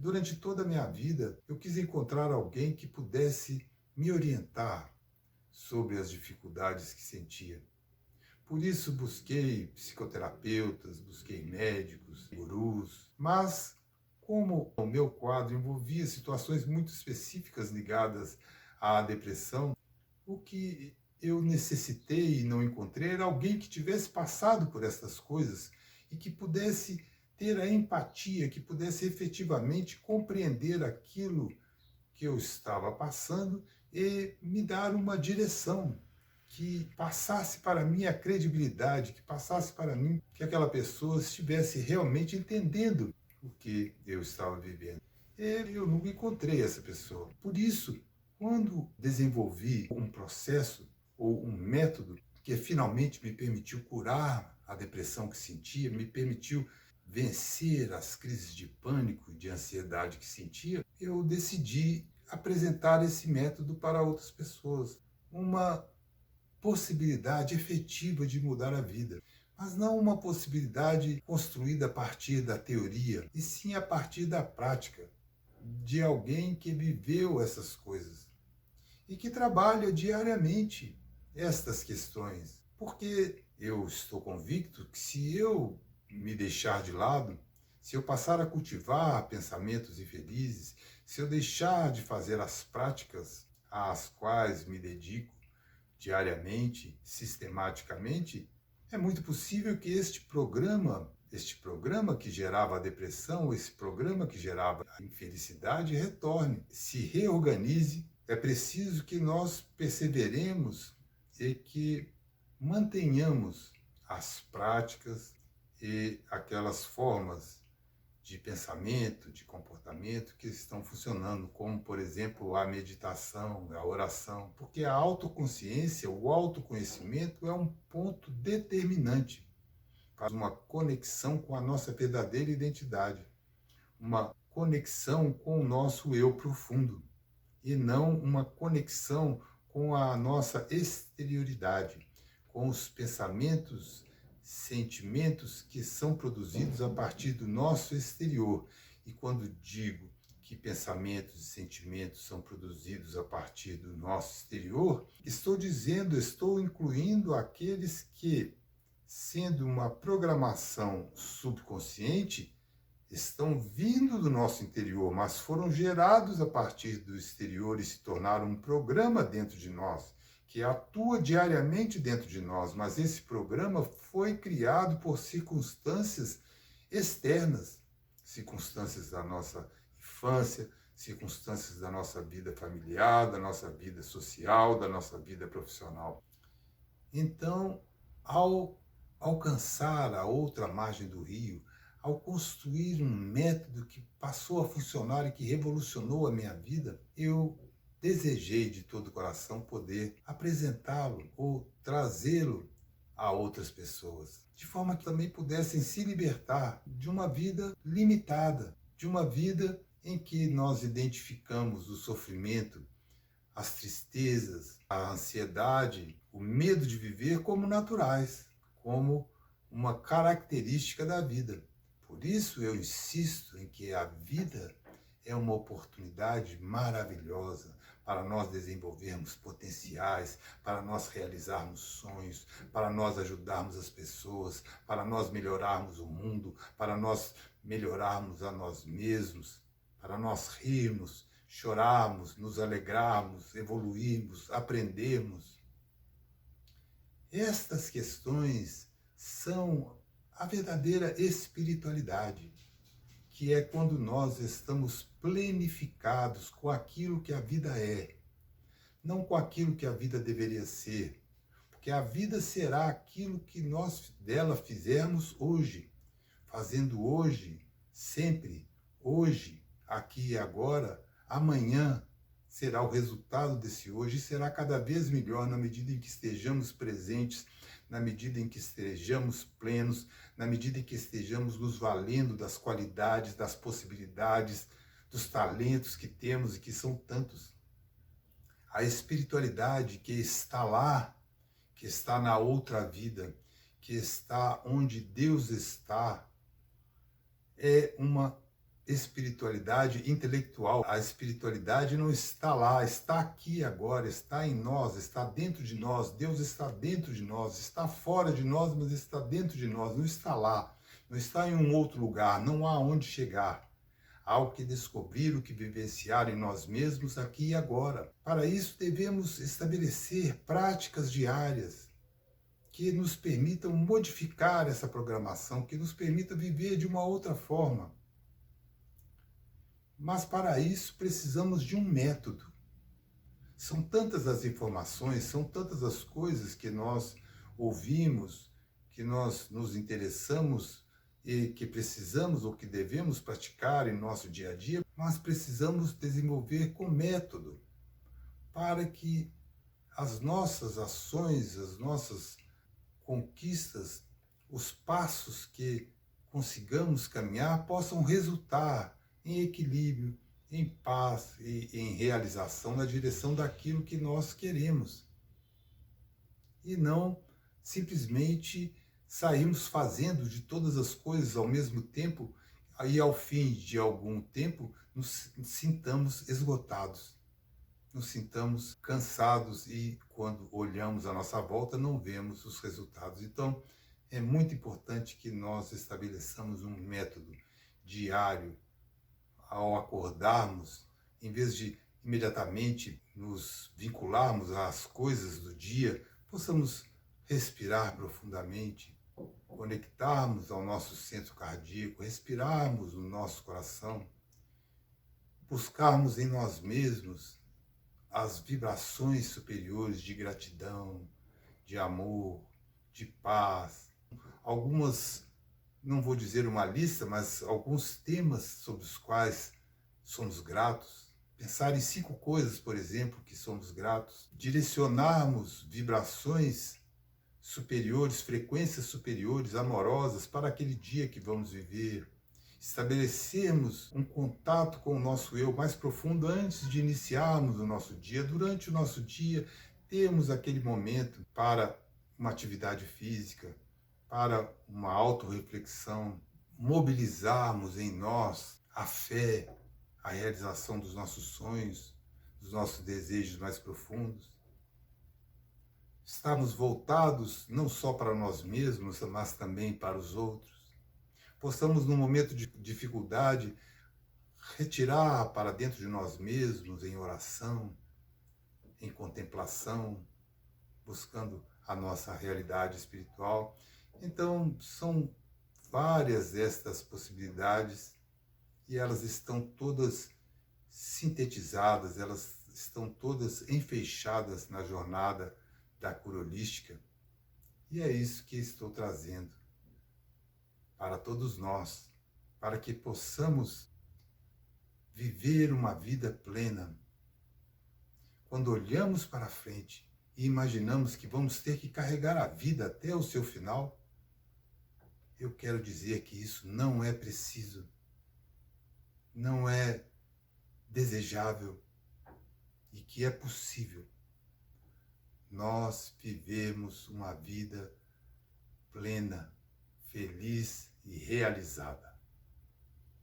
Durante toda a minha vida, eu quis encontrar alguém que pudesse me orientar sobre as dificuldades que sentia. Por isso busquei psicoterapeutas, busquei médicos, gurus, mas como o meu quadro envolvia situações muito específicas ligadas à depressão, o que eu necessitei e não encontrei era alguém que tivesse passado por essas coisas e que pudesse ter a empatia, que pudesse efetivamente compreender aquilo que eu estava passando e me dar uma direção que passasse para mim a credibilidade, que passasse para mim que aquela pessoa estivesse realmente entendendo o que eu estava vivendo. E eu nunca encontrei essa pessoa. Por isso, quando desenvolvi um processo ou um método que finalmente me permitiu curar a depressão que sentia, me permitiu vencer as crises de pânico e de ansiedade que sentia, eu decidi apresentar esse método para outras pessoas. Uma possibilidade efetiva de mudar a vida. Mas não uma possibilidade construída a partir da teoria, e sim a partir da prática, de alguém que viveu essas coisas e que trabalha diariamente estas questões. Porque eu estou convicto que se eu me deixar de lado, se eu passar a cultivar pensamentos infelizes, se eu deixar de fazer as práticas às quais me dedico diariamente, sistematicamente, é muito possível que este programa que gerava a depressão, esse programa que gerava a infelicidade, retorne, se reorganize. É preciso que nós perseveremos e que mantenhamos as práticas e aquelas formas de pensamento, de comportamento que estão funcionando, como, por exemplo, a meditação, a oração, porque a autoconsciência, o autoconhecimento é um ponto determinante para uma conexão com a nossa verdadeira identidade, uma conexão com o nosso eu profundo e não uma conexão com a nossa exterioridade, com os pensamentos, sentimentos que são produzidos a partir do nosso exterior. E quando digo que pensamentos e sentimentos são produzidos a partir do nosso exterior, estou incluindo aqueles que, sendo uma programação subconsciente, estão vindo do nosso interior, mas foram gerados a partir do exterior e se tornaram um programa dentro de nós, que atua diariamente dentro de nós, mas esse programa foi criado por circunstâncias externas, circunstâncias da nossa infância, circunstâncias da nossa vida familiar, da nossa vida social, da nossa vida profissional. Então, ao alcançar a outra margem do rio, ao construir um método que passou a funcionar e que revolucionou a minha vida, eu desejei de todo o coração poder apresentá-lo ou trazê-lo a outras pessoas, de forma que também pudessem se libertar de uma vida limitada, de uma vida em que nós identificamos o sofrimento, as tristezas, a ansiedade, o medo de viver como naturais, como uma característica da vida. Por isso eu insisto em que a vida é uma oportunidade maravilhosa para nós desenvolvermos potenciais, para nós realizarmos sonhos, para nós ajudarmos as pessoas, para nós melhorarmos o mundo, para nós melhorarmos a nós mesmos, para nós rirmos, chorarmos, nos alegrarmos, evoluirmos, aprendermos. Estas questões são a verdadeira espiritualidade, que é quando nós estamos plenificados com aquilo que a vida é, não com aquilo que a vida deveria ser, porque a vida será aquilo que nós dela fizermos hoje, fazendo hoje, sempre, hoje, aqui e agora. Amanhã será o resultado desse hoje e será cada vez melhor na medida em que estejamos presentes, na medida em que estejamos plenos, na medida em que estejamos nos valendo das qualidades, das possibilidades, dos talentos que temos e que são tantos. A espiritualidade que está lá, que está na outra vida, que está onde Deus está, é uma espiritualidade intelectual. A espiritualidade não está lá, está aqui agora, está em nós, está dentro de nós. Deus está dentro de nós, está fora de nós, mas está dentro de nós, não está lá, não está em um outro lugar, não há onde chegar. Há o que descobrir, o que vivenciar em nós mesmos aqui e agora. Para isso, devemos estabelecer práticas diárias que nos permitam modificar essa programação, que nos permita viver de uma outra forma. Mas para isso precisamos de um método. São tantas as informações, são tantas as coisas que nós ouvimos, que nós nos interessamos e que precisamos ou que devemos praticar em nosso dia a dia, mas precisamos desenvolver com método para que as nossas ações, as nossas conquistas, os passos que consigamos caminhar possam resultar em equilíbrio, em paz e em realização na direção daquilo que nós queremos. E não simplesmente sairmos fazendo de todas as coisas ao mesmo tempo e ao fim de algum tempo nos sintamos esgotados, nos sintamos cansados e quando olhamos à nossa volta não vemos os resultados. Então é muito importante que nós estabeleçamos um método diário ao acordarmos, em vez de imediatamente nos vincularmos às coisas do dia, possamos respirar profundamente, conectarmos ao nosso centro cardíaco, respirarmos no nosso coração, buscarmos em nós mesmos as vibrações superiores de gratidão, de amor, de paz. Algumas, não vou dizer uma lista, mas alguns temas sobre os quais somos gratos. Pensar em 5 coisas, por exemplo, que somos gratos. Direcionarmos vibrações superiores, frequências superiores, amorosas para aquele dia que vamos viver. Estabelecermos um contato com o nosso eu mais profundo antes de iniciarmos o nosso dia. Durante o nosso dia, termos aquele momento para uma atividade física, para uma autorreflexão, mobilizarmos em nós a fé, a realização dos nossos sonhos, dos nossos desejos mais profundos. Estarmos voltados não só para nós mesmos, mas também para os outros. Possamos, num momento de dificuldade, retirar para dentro de nós mesmos, em oração, em contemplação, buscando a nossa realidade espiritual. Então, são várias estas possibilidades e elas estão todas sintetizadas, elas estão todas enfeixadas na jornada da cura holística. E é isso que estou trazendo para todos nós, para que possamos viver uma vida plena. Quando olhamos para frente e imaginamos que vamos ter que carregar a vida até o seu final, eu quero dizer que isso não é preciso, não é desejável e que é possível nós vivemos uma vida plena, feliz e realizada.